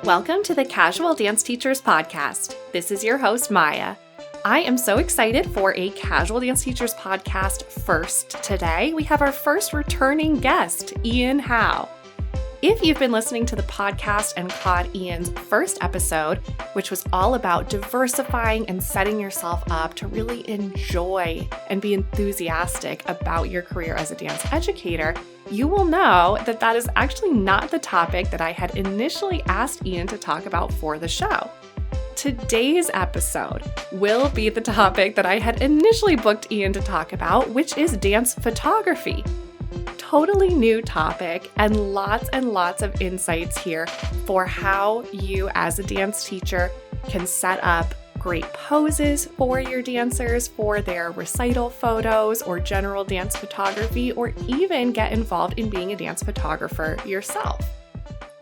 Welcome to the Casual Dance Teachers Podcast. This is your host, Maya. I am so excited for a Casual Dance Teachers Podcast first today. We have our first returning guest, Ian Howe. If you've been listening to the podcast and caught Ian's first episode, which was all about diversifying and setting yourself up to really enjoy and be enthusiastic about your career as a dance educator, you will know that that is actually not the topic that I had initially asked Ian to talk about for the show. Today's episode will be the topic that I had initially booked Ian to talk about, which is dance photography. Totally new topic and lots of insights here for how you as a dance teacher can set up great poses for your dancers for their recital photos or general dance photography, or even get involved in being a dance photographer yourself.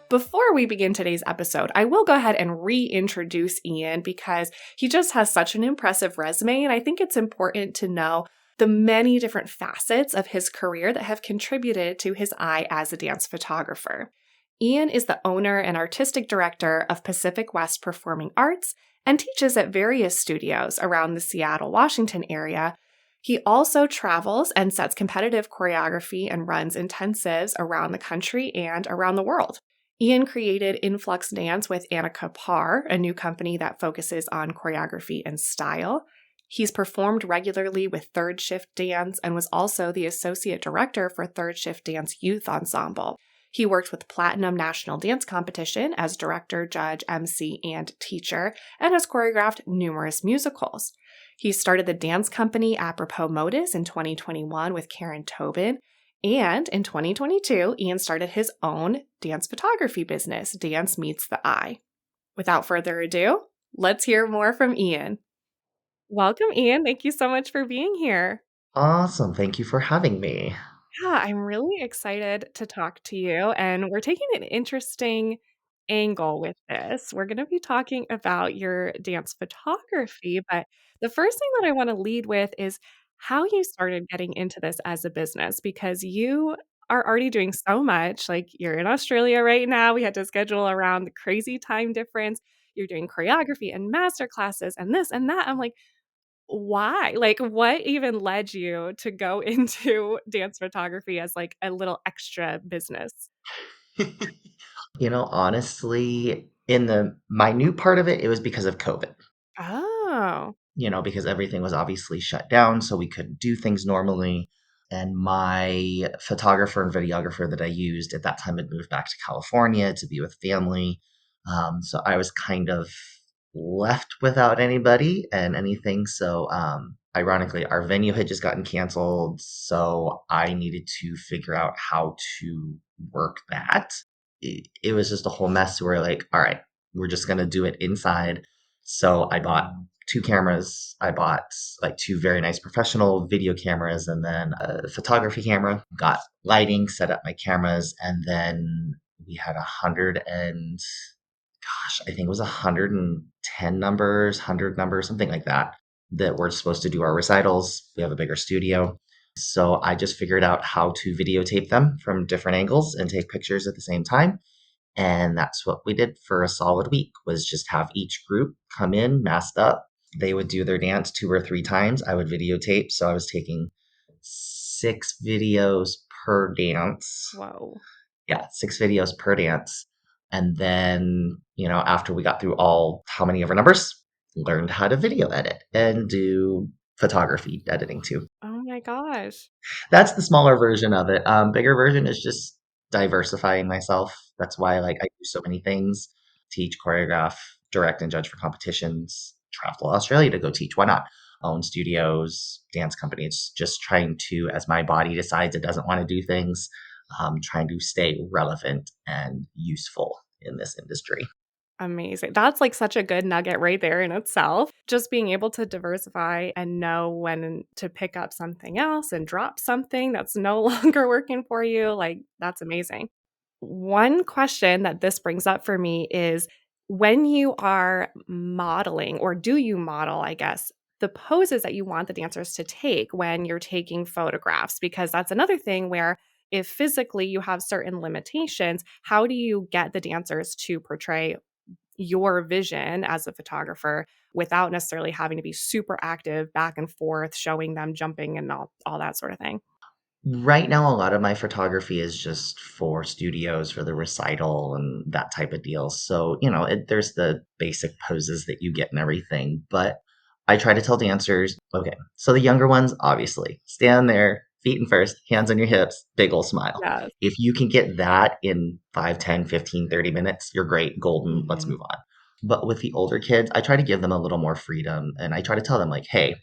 Before we begin today's episode, I will go ahead and reintroduce Ian because he just has such an impressive resume, and I think it's important to know the many different facets of his career that have contributed to his eye as a dance photographer. Ian is the owner and artistic director of Pacific West Performing Arts and teaches at various studios around the Seattle, Washington area. He also travels and sets competitive choreography and runs intensives around the country and around the world. Ian created Influx Dance with Annika Parr, a new company that focuses on choreography and style. He's performed regularly with Third Shift Dance and was also the associate director for Third Shift Dance Youth Ensemble. He worked with Platinum National Dance Competition as director, judge, MC, and teacher, and has choreographed numerous musicals. He started the dance company Apropos Modus in 2021 with Karen Tobin, and in 2022, Ian started his own dance photography business, Dance Meets the Eye. Without further ado, let's hear more from Ian. Welcome, Ian. Thank you so much for being here. Awesome. Thank you for having me. Yeah, I'm really excited to talk to you, and we're taking an interesting angle with this. We're going to be talking about your dance photography, but the first thing that I want to lead with is how you started getting into this as a business, because you are already doing so much. Like, you're in Australia right now. We had to schedule around the crazy time difference. You're doing choreography and master classes and this and that. I'm like, why? Like, what even led you to go into dance photography as like a little extra business? Honestly, in the minute part of it, it was because of COVID. Oh, Because everything was obviously shut down, so we couldn't do things normally. And my photographer and videographer that I used at that time had moved back to California to be with family. So I was kind of left without anybody and anything. So, ironically, our venue had just gotten canceled. So I needed to figure out how to work that. It was just a whole mess. Where like, all right, we're just going to do it inside. So I bought two cameras. I bought like two very nice professional video cameras and then a photography camera, got lighting, set up my cameras, and then we had 110 numbers, 100 numbers, something like that, that we're supposed to do our recitals. We have a bigger studio. So I just figured out how to videotape them from different angles and take pictures at the same time. And that's what we did for a solid week, was just have each group come in masked up. They would do their dance 2 or 3 times. I would videotape. So I was taking 6 videos per dance. whoa. Yeah, 6 videos per dance. And then, after we got through all how many of our numbers, learned how to video edit and do photography editing too. Oh my gosh. That's the smaller version of it. Bigger version is just diversifying myself. That's why I do so many things: teach, choreograph, direct, and judge for competitions. Travel to Australia to go teach. Why not? Own studios, dance companies. Just trying to, as my body decides it doesn't want to do things, trying to stay relevant and useful in this industry. Amazing. That's like such a good nugget right there in itself. Just being able to diversify and know when to pick up something else and drop something that's no longer working for you. Like, that's amazing. One question that this brings up for me is, when you are modeling, or do you model, I guess, the poses that you want the dancers to take when you're taking photographs? Because that's another thing where if physically you have certain limitations, how do you get the dancers to portray your vision as a photographer without necessarily having to be super active back and forth, showing them jumping and all that sort of thing? Right now, a lot of my photography is just for studios, for the recital and that type of deal. So, there's the basic poses that you get and everything. But I try to tell dancers, okay, so the younger ones, obviously, stand there, feet in first, hands on your hips, big ol' smile. Yes. If you can get that in 5, 10, 15, 30 minutes, you're great, golden, let's Mhm. move on. But with the older kids, I try to give them a little more freedom and I try to tell them, like, hey,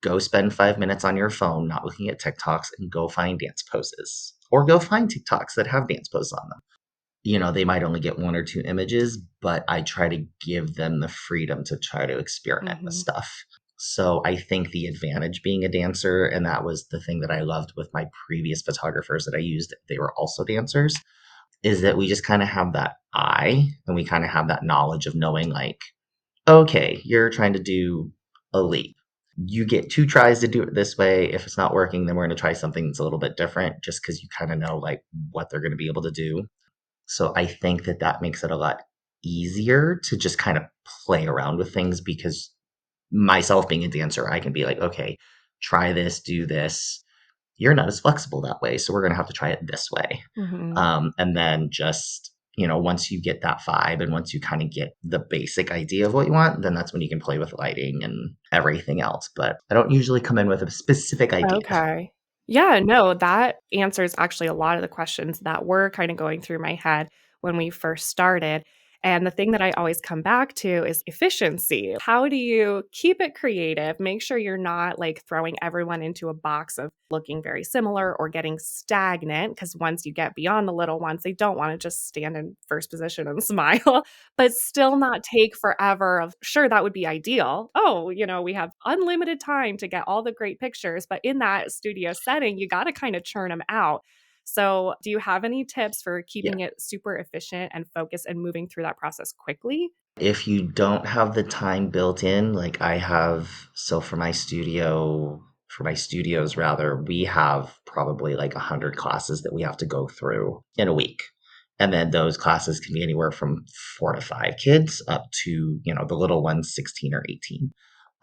go spend 5 minutes on your phone not looking at TikToks and go find dance poses. Or go find TikToks that have dance poses on them. They might only get one or two images, but I try to give them the freedom to try to experiment with Mhm. stuff. So I think the advantage being a dancer, and that was the thing that I loved with my previous photographers that I used, they were also dancers, is that we just kind of have that eye and we kind of have that knowledge of knowing, like, okay, you're trying to do a leap. You get two tries to do it this way. If it's not working, then we're going to try something that's a little bit different just because you kind of know like what they're going to be able to do. So I think that that makes it a lot easier to just kind of play around with things because myself being a dancer, I can be like, okay, try this, do this. You're not as flexible that way. So we're going to have to try it this way. Mhm. And then just, once you get that vibe and once you kind of get the basic idea of what you want, then that's when you can play with lighting and everything else. But I don't usually come in with a specific idea. Okay. Yeah, no, that answers actually a lot of the questions that were kind of going through my head when we first started. And the thing that I always come back to is efficiency. How do you keep it creative? Make sure you're not like throwing everyone into a box of looking very similar or getting stagnant. Because once you get beyond the little ones, they don't want to just stand in first position and smile, but still not take forever of sure that would be ideal. Oh, we have unlimited time to get all the great pictures, but in that studio setting, you got to kind of churn them out. So, do you have any tips for Yeah. keeping it super efficient and focused and moving through that process quickly? If you don't have the time built in, like I have, so for my studios rather, we have probably like 100 classes that we have to go through in a week. And then those classes can be anywhere from 4 to 5 kids up to, the little ones, 16 or 18.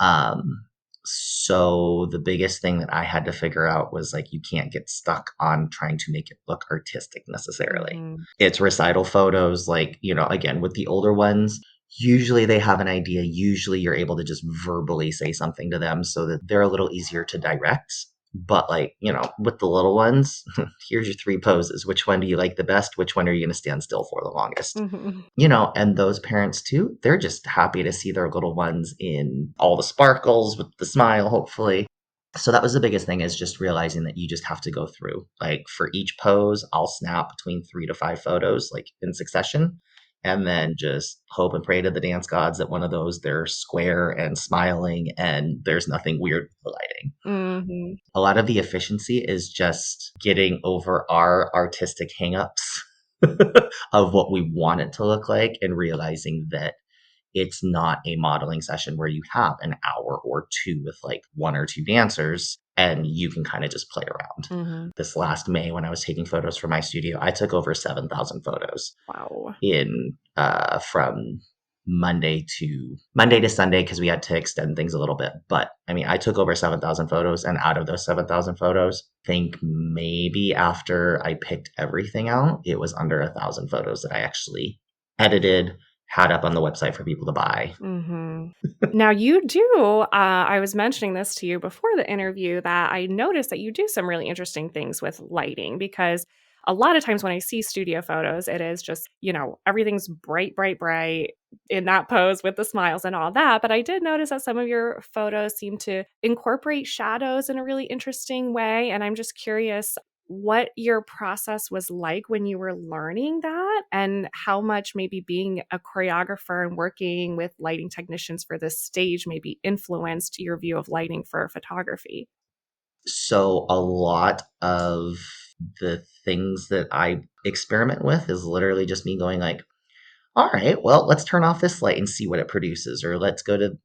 Um, so the biggest thing that I had to figure out was like, you can't get stuck on trying to make it look artistic necessarily. Mhm. It's recital photos, like, again, with the older ones, usually they have an idea. Usually you're able to just verbally say something to them so that they're a little easier to direct. But like, with the little ones, here's your three poses. Which one do you like the best? Which one are you going to stand still for the longest? Mhm. And those parents too, they're just happy to see their little ones in all the sparkles with the smile, hopefully. So that was the biggest thing is just realizing that you just have to go through. Like for each pose, I'll snap between 3 to 5 photos, like in succession, and then just hope and pray to the dance gods that one of those they're square and smiling and there's nothing weird with the lighting. Mhm. A lot of the efficiency is just getting over our artistic hangups of what we want it to look like and realizing that it's not a modeling session where you have an hour or two with like one or two dancers and you can kind of just play around. Mhm. This last May, when I was taking photos for my studio, I took over 7,000 photos Wow. in from Monday to Sunday because we had to extend things a little bit. But I mean, I took over 7,000 photos, and out of those 7,000 photos, I think maybe after I picked everything out, it was under 1,000 photos that I actually edited, had up on the website for people to buy. Mhm. Now you do, I was mentioning this to you before the interview that I noticed that you do some really interesting things with lighting because a lot of times when I see studio photos, it is just, everything's bright, bright, bright in that pose with the smiles and all that. But I did notice that some of your photos seem to incorporate shadows in a really interesting way. And I'm just curious what your process was like when you were learning that and how much maybe being a choreographer and working with lighting technicians for this stage maybe influenced your view of lighting for photography. So a lot of the things that I experiment with is literally just me going like, all right, well, let's turn off this light and see what it produces, or let's go to,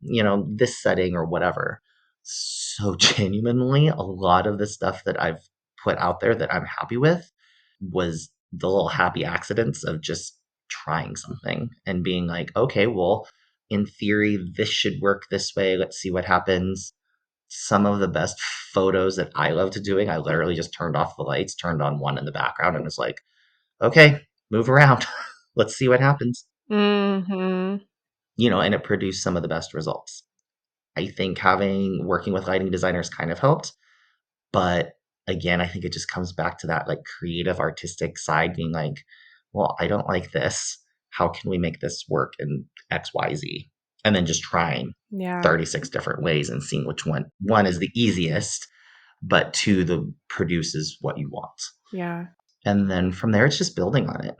this setting or whatever. So genuinely, a lot of the stuff that I've put out there that I'm happy with was the little happy accidents of just trying something and being like, okay, well, in theory, this should work this way. Let's see what happens. Some of the best photos that I loved doing, I literally just turned off the lights, turned on one in the background, and was like, okay, move around. Let's see what happens. Hmm. And it produced some of the best results. I think working with lighting designers kind of helped. But again, I think it just comes back to that like creative artistic side being like, well, I don't like this. How can we make this work in XYZ? And then just trying Yeah. 36 different ways and seeing which one is the easiest, but two, the produces what you want. Yeah. And then from there, it's just building on it.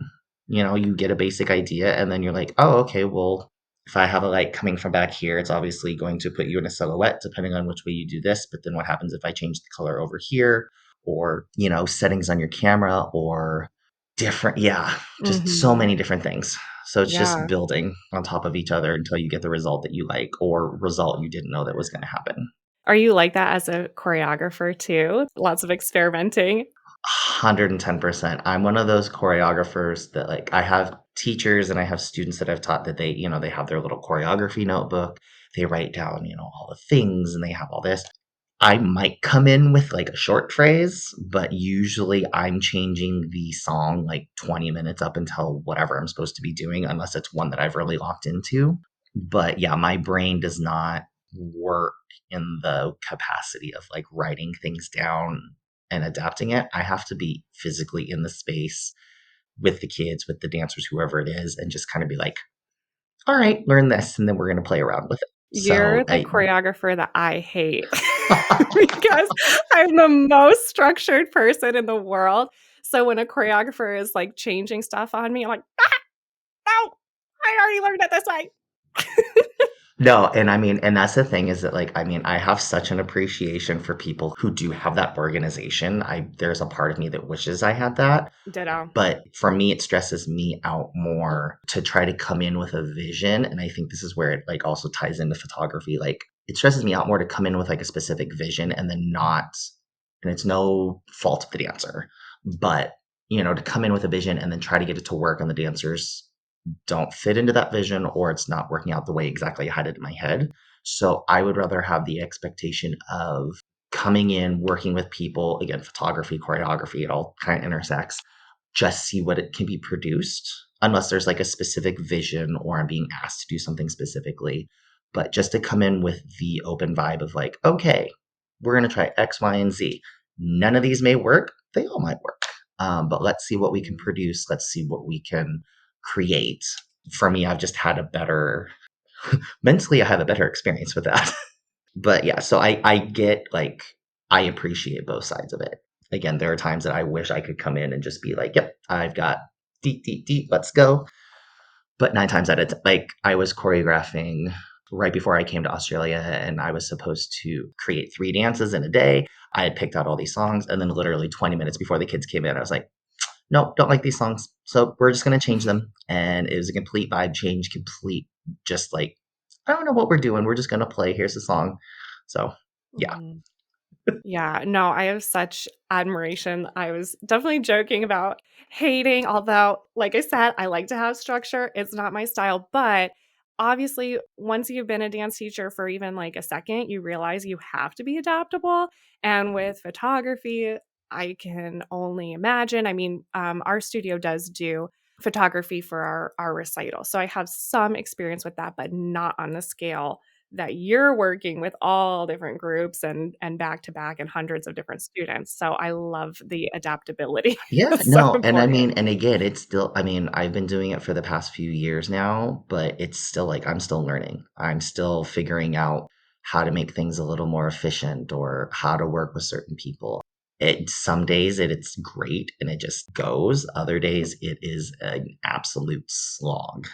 You get a basic idea, and then you're like, oh, okay, well, if I have a light coming from back here, it's obviously going to put you in a silhouette depending on which way you do this. But then what happens if I change the color over here, or, settings on your camera, or different, yeah, just so Hmm. many different things. So it's just Yeah. building on top of each other until you get the result that you like, or result you didn't know that was going to happen. Are you like that as a choreographer too? Lots of experimenting? 110%. I'm one of those choreographers that like I have teachers and I have students that I've taught that they have their little choreography notebook. They write down, all the things and they have all this. I might come in with like a short phrase, but usually I'm changing the song like 20 minutes up until whatever I'm supposed to be doing, unless it's one that I've really locked into. But yeah, my brain does not work in the capacity of like writing things down and adapting it. I have to be physically in the space with the kids, with the dancers, whoever it is, and just kind of be like, all right, learn this, and then we're going to play around with it. You're So the choreographer that I hate because I'm the most structured person in the world. So when a choreographer is like changing stuff on me, I'm like, no, I already learned it this way. no, and I mean, and that's the thing is that like, I mean, I have such an appreciation for people who do have that organization. There's a part of me that wishes I had that. Ditto. But for me, it stresses me out more to try to come in with a vision. And I think this is where it like also ties into photography. Like it stresses me out more to come in with like a specific vision and then not, and it's no fault of the dancer, but to come in with a vision and then try to get it to work and the dancers don't fit into that vision or it's not working out the way exactly I had it in my head. So I would rather have the expectation of coming in, working with people, again, photography, choreography, it all kind of intersects, just see what it can be produced, unless there's like a specific vision or I'm being asked to do something specifically. But just to come in with the open vibe of like, okay, we're going to try X, Y, and Z. None of these may work. They all might work. But let's see what we can produce. Let's see what we can create. For me, I've just had a better, mentally, I have a better experience with that. But yeah, so I get like, I appreciate both sides of it. Again, there are times that I wish I could come in and just be like, yep, I've got deep, deep, deep, let's go. But 9 times out of 10, like I was choreographing right before I came to Australia and I was supposed to create 3 dances in a day. I had picked out all these songs and then literally 20 minutes before the kids came in, I was like, nope, don't like these songs. So we're just going to change them. And it was a complete vibe change, complete, just like, I don't know what we're doing. We're just going to play. Here's the song. So yeah. Mhm. Yeah, no, I have such admiration. I was definitely joking about hating, although, like I said, I like to have structure. It's not my style, but obviously, once you've been a dance teacher for even like a second, you realize you have to be adaptable. And with photography, I can only imagine. I mean, our studio does do photography for our recital. So I have some experience with that, but not on the scale that you're working with all different groups and back to back and hundreds of different students. So I love the adaptability. Yeah, It's so no, and I important. mean, and again, it's still, I mean, I've been doing it for the past few years now, but it's still like I'm still learning. I'm still figuring out how to make things a little more efficient or how to work with certain people. Some days it's great and it just goes. Other days it is an absolute slog.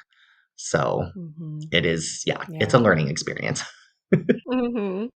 So Mhm. it is, yeah, it's a Yeah. learning experience. Mhm.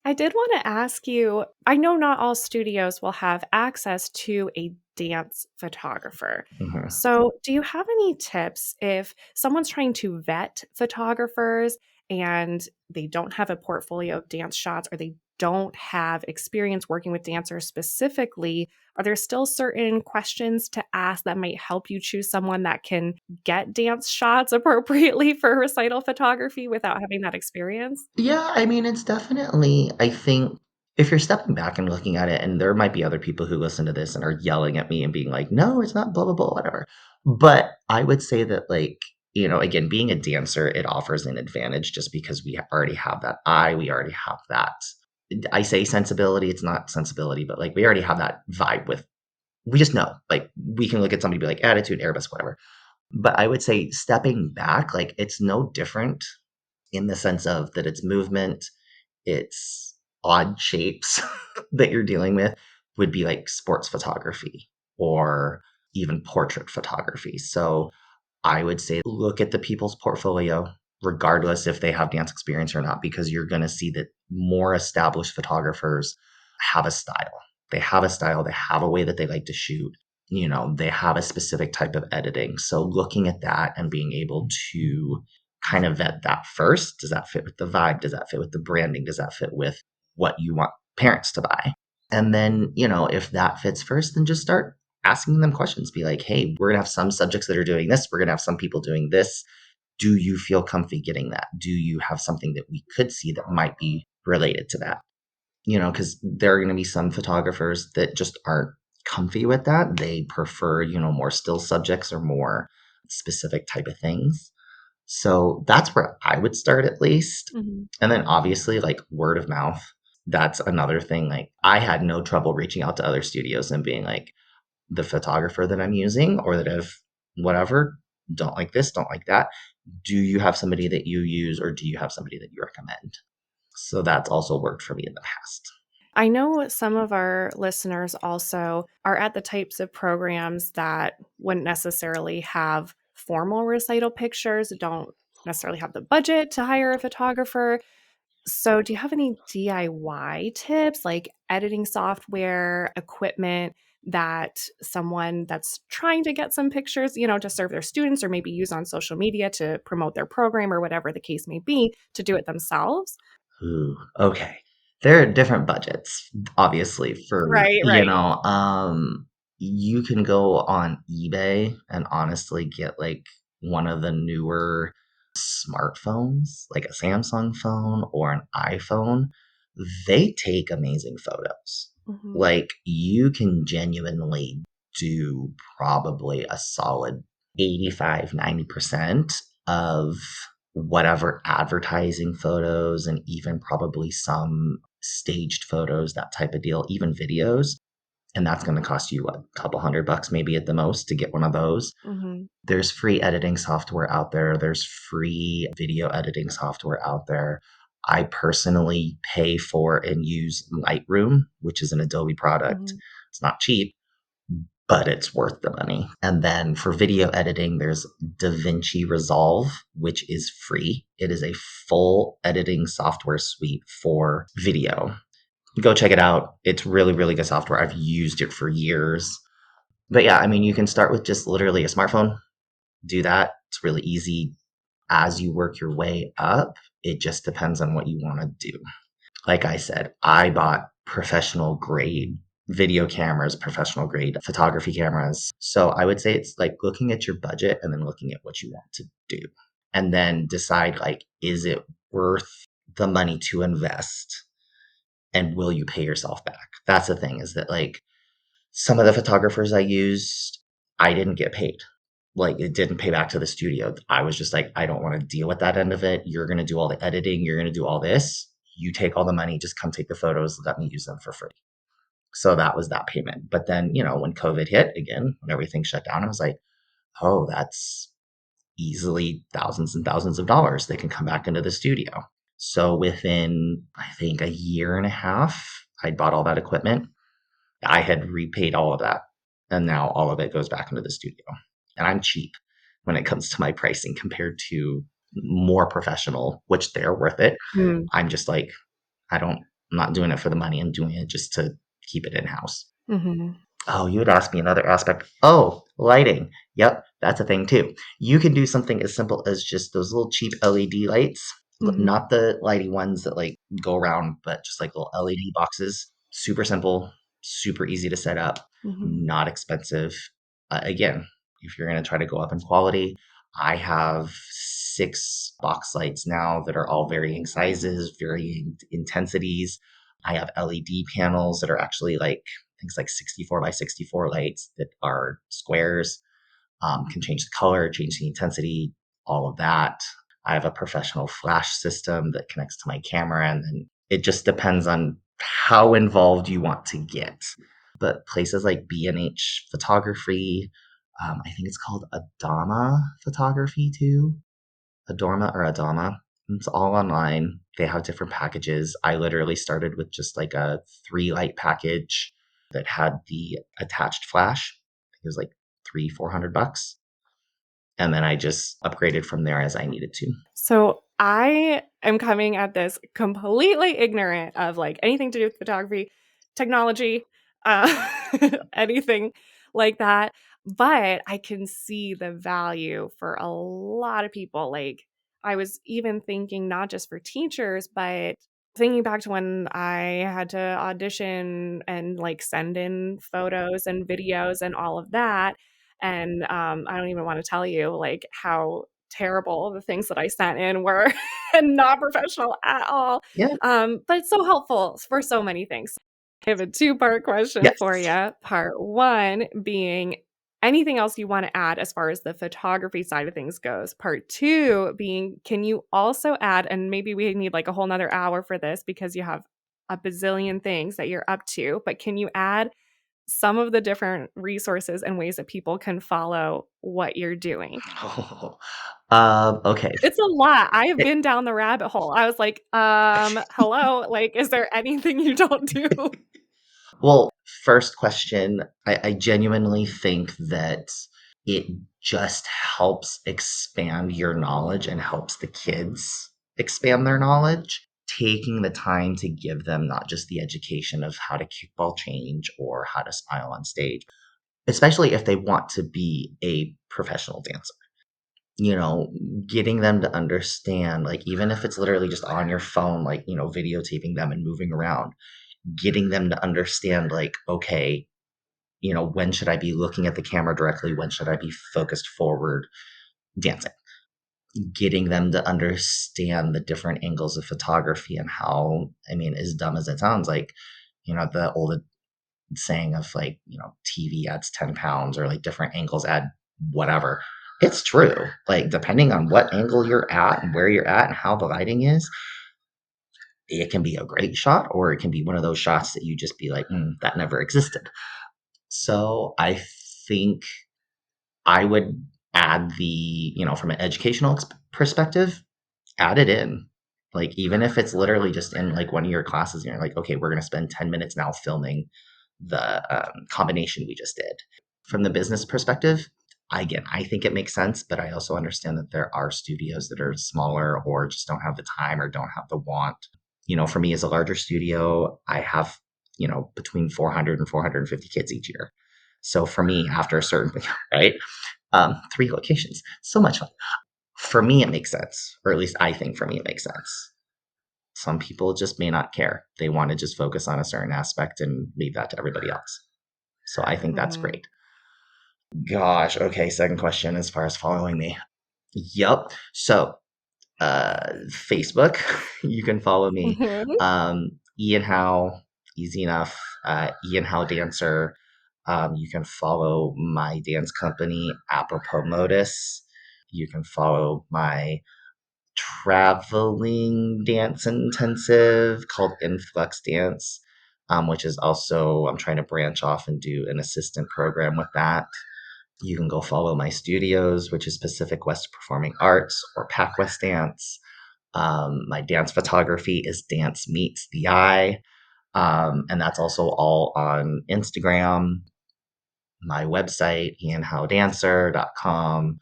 I did want to ask you, I know not all studios will have access to a dance photographer. Mhm. So, do you have any tips if someone's trying to vet photographers and they don't have a portfolio of dance shots or they don't have experience working with dancers specifically, are there still certain questions to ask that might help you choose someone that can get dance shots appropriately for recital photography without having that experience? Yeah, I mean, it's definitely, I think if you're stepping back and looking at it, and there might be other people who listen to this and are yelling at me and being like, no, it's not blah, blah, blah, whatever. But I would say that, like, again, being a dancer, it offers an advantage just because we already have that eye. We already have that. I say sensibility, it's not sensibility, but like we already have that vibe with, we just know, like, we can look at somebody and be like, attitude, arabesque, whatever. But I would say stepping back, like, it's no different in the sense of that it's movement, it's odd shapes that you're dealing with, would be like sports photography or even portrait photography. So I would say look at the people's portfolio, regardless if they have dance experience or not, because you're going to see that more established photographers have a style. They have a style, they have a way that they like to shoot. They have a specific type of editing. So looking at that and being able to kind of vet that first. Does that fit with the vibe? Does that fit with the branding? Does that fit with what you want parents to buy? And then, if that fits first, then just start asking them questions. Be like, hey, we're going to have some subjects that are doing this. We're going to have some people doing this. Do you feel comfy getting that? Do you have something that we could see that might be related to that? Because there are going to be some photographers that just aren't comfy with that. They prefer, more still subjects or more specific type of things. So that's where I would start at least. Mm-hmm. And then obviously, like, word of mouth, that's another thing. Like, I had no trouble reaching out to other studios and being like, the photographer that I'm using or that have whatever, don't like this, don't like that. Do you have somebody that you use or do you have somebody that you recommend? So that's also worked for me in the past. I know some of our listeners also are at the types of programs that wouldn't necessarily have formal recital pictures, don't necessarily have the budget to hire a photographer. So, do you have any DIY tips, like editing software, equipment that someone that's trying to get some pictures, to serve their students or maybe use on social media to promote their program or whatever the case may be, to do it themselves? Ooh, okay. There are different budgets, obviously, for, Right, right. you can go on eBay and honestly get like one of the newer smartphones, like a Samsung phone or an iPhone. They take amazing photos. Mhm, Like, you can genuinely do probably a solid 85, 90% of whatever advertising photos and even probably some staged photos, that type of deal, even videos. And that's going to cost you what, a couple $100 maybe at the most to get one of those. mhm, There's free editing software out there. There's free video editing software out there. I personally pay for and use Lightroom, which is an Adobe product. mhm, It's not cheap, but it's worth the money. And then for video editing, there's DaVinci Resolve, which is free. It is a full editing software suite for video. Go check it out. It's really, really good software. I've used it for years. But yeah, I mean, you can start with just literally a smartphone, do that. It's really easy. As you work your way up, it just depends on what you want to do. Like I said, I bought professional grade video cameras, professional grade photography cameras. So I would say it's like looking at your budget and then looking at what you want to do. And then decide, like, is it worth the money to invest? And will you pay yourself back? That's the thing, is that, like, some of the photographers I used, I didn't get paid. Like, it didn't pay back to the studio. I was just like, I don't want to deal with that end of it. You're going to do all the editing. You're going to do all this. You take all the money. Just come take the photos. Let me use them for free. So that was that payment. But then, when COVID hit again, when everything shut down, I was like, oh, that's easily thousands and thousands of dollars. They can come back into the studio. So within, I think, a year and a half, I bought all that equipment. I had repaid all of that. And now all of it goes back into the studio. And I'm cheap when it comes to my pricing compared to more professional, which they're worth it. mm, I'm just like, I'm not doing it for the money. I'm doing it just to keep it in house. mhm. Oh, you would ask me another aspect. Oh, lighting. Yep, that's a thing too. You can do something as simple as just those little cheap LED lights Hmm. Not the lighty ones that like go around, but just like little LED boxes. Super simple, super easy to set up, Hmm. not expensive. Again, if you're going to try to go up in quality, I have 6 box lights now that are all varying sizes, varying intensities. I have LED panels that are actually like things like 64 by 64 lights that are squares, can change the color, change the intensity, all of that. I have a professional flash system that connects to my camera, and then it just depends on how involved you want to get. But places like B&H Photography, I think it's called Adama Photography too, Adorma or Adama. It's all online. They have different packages. I literally started with just like a 3 light package that had the attached flash. I think it was like 300-400 bucks. And then I just upgraded from there as I needed to. So I am coming at this completely ignorant of like anything to do with photography, technology, uh, anything like that. But I can see the value for a lot of people. Like I was even thinking not just for teachers, but thinking back to when I had to audition and like send in photos and videos and all of that. And I don't even want to tell you like how terrible the things that I sent in were and not professional at all. Yeah. But it's so helpful for so many things. I have a two-part question Yes. for you. Part one being anything else you want to add as far as the photography side of things goes. Part two being, can you also add, and maybe we need like a whole nother hour for this because you have a bazillion things that you're up to, but can you add some of the different resources and ways that people can follow what you're doing? Oh, okay. It's a lot. I have It- been down the rabbit hole. I was like, hello, like, is there anything you don't do? well, first question, I genuinely think that it just helps expand your knowledge and helps the kids expand their knowledge. Taking the time to give them not just the education of how to kickball change or how to smile on stage, especially if they want to be a professional dancer. You know, getting them to understand, like, even if it's literally just on your phone, like, videotaping them and moving around, getting them to understand, like, okay, when should I be looking at the camera directly? When should I be focused forward dancing? Getting them to understand the different angles of photography and how, I mean, as dumb as it sounds, like, the old saying of like, TV adds 10 pounds or like different angles add whatever. It's true. Like, depending on what angle you're at and where you're at and how the lighting is, it can be a great shot or it can be one of those shots that you just be like, that never existed. So I think I would add from an educational perspective, add it in. Like, even if it's literally just in like one of your classes, and you're like, okay, we're going to spend 10 minutes now filming the combination we just did. From the business perspective, again, I think it makes sense, but I also understand that there are studios that are smaller or just don't have the time or don't have the want. For me as a larger studio, I have, between 400 and 450 kids each year. So for me, after a certain, right? 3 locations, so much fun. For me, it makes sense, or at least I think for me, it makes sense. Some people just may not care. They want to just focus on a certain aspect and leave that to everybody else. So I think that's Mhm. great. Gosh, okay, second question as far as following me. Yep. So, Facebook, you can follow me. Mhm. Ian Howe, easy enough. Ian Howe Dancer. You can follow my dance company, Apropos Modus. You can follow my traveling dance intensive called Influx Dance, which is also, I'm trying to branch off and do an assistant program with that. You can go follow my studios, which is Pacific West Performing Arts or Pac West Dance. My dance photography is Dance Meets the Eye. And that's also all on Instagram. My website, ianhowdancer.com.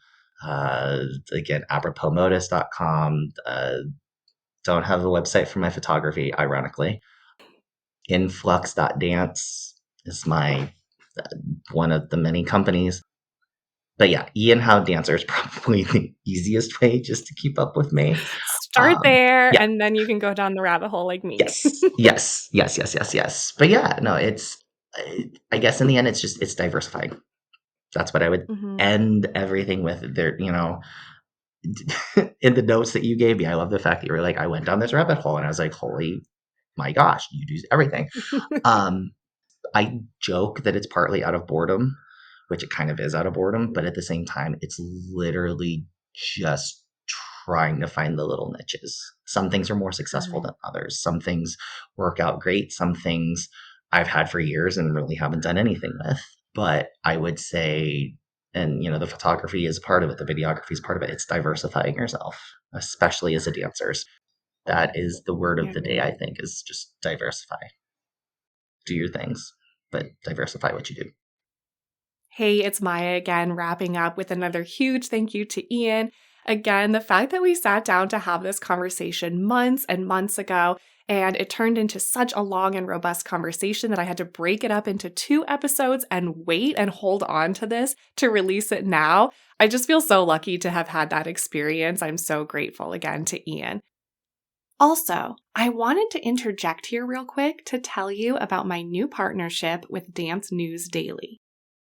Again, aproposmodus.com. Don't have a website for my photography, ironically. Influx.dance is my one of the many companies. But yeah, Ian Howe Dancer is probably the easiest way just to keep up with me. Start there, Yeah. and then you can go down the rabbit hole like me. Yes. But yeah, no, I guess in the end, it's diversifying. That's what I would Mhm. end everything with. There, in the notes that you gave me, I love the fact that you were like, I went down this rabbit hole, and I was like, holy my gosh, you do everything. Um, I joke that it's partly out of boredom, which it kind of is out of boredom, but at the same time, it's literally just trying to find the little niches. Some things are more successful Right. than others. Some things work out great. Some things I've had for years and really haven't done anything with. But I would say, and the photography is part of it, the videography is part of it. It's diversifying yourself, especially as a dancer. That is the word of Yeah. the day, I think, is just diversify. Do your things, but diversify what you do. Hey, it's Maya again, wrapping up with another huge thank you to Ian. Again, the fact that we sat down to have this conversation months and months ago, and it turned into such a long and robust conversation that I had to break it up into 2 episodes and wait and hold on to this to release it now. I just feel so lucky to have had that experience. I'm so grateful again to Ian. Also, I wanted to interject here real quick to tell you about my new partnership with Dance News Daily.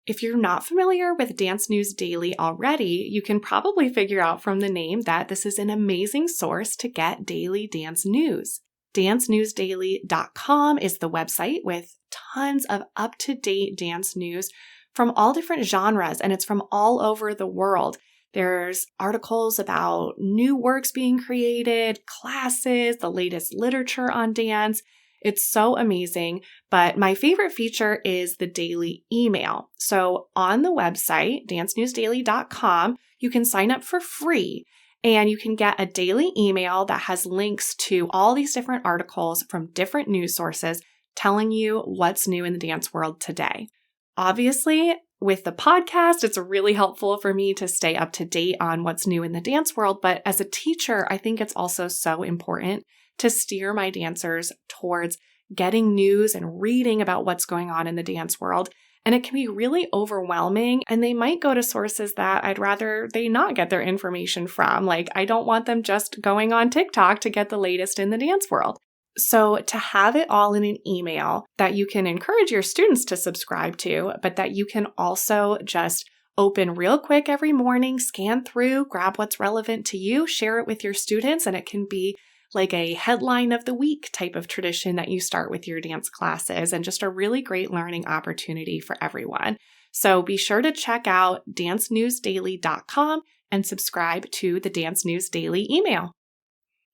If you're not familiar with Dance News Daily already, you can probably figure out from the name that this is an amazing source to get daily dance news. DanceNewsDaily.com is the website with tons of up-to-date dance news from all different genres, and it's from all over the world. There's articles about new works being created, classes, the latest literature on dance. It's so amazing. But my favorite feature is the daily email. So on the website, dancenewsdaily.com, you can sign up for free and you can get a daily email that has links to all these different articles from different news sources telling you what's new in the dance world today. Obviously, with the podcast, it's really helpful for me to stay up to date on what's new in the dance world. But as a teacher, I think it's also so important to steer my dancers towards getting news and reading about what's going on in the dance world. And it can be really overwhelming, and they might go to sources that I'd rather they not get their information from. Like, I don't want them just going on TikTok to get the latest in the dance world. So to have it all in an email that you can encourage your students to subscribe to, but that you can also just open real quick every morning, scan through, grab what's relevant to you, share it with your students, and it can be like a headline of the week type of tradition that you start with your dance classes, and just a really great learning opportunity for everyone. So be sure to check out dancenewsdaily.com and subscribe to the Dance News Daily email.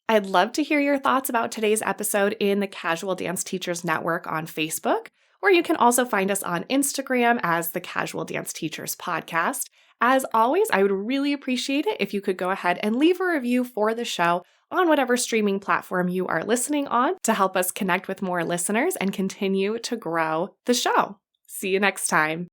I'd love to hear your thoughts about today's episode in the Casual Dance Teachers Network on Facebook, or you can also find us on Instagram as the Casual Dance Teachers Podcast. As always, I would really appreciate it if you could go ahead and leave a review for the show on whatever streaming platform you are listening on to help us connect with more listeners and continue to grow the show. See you next time.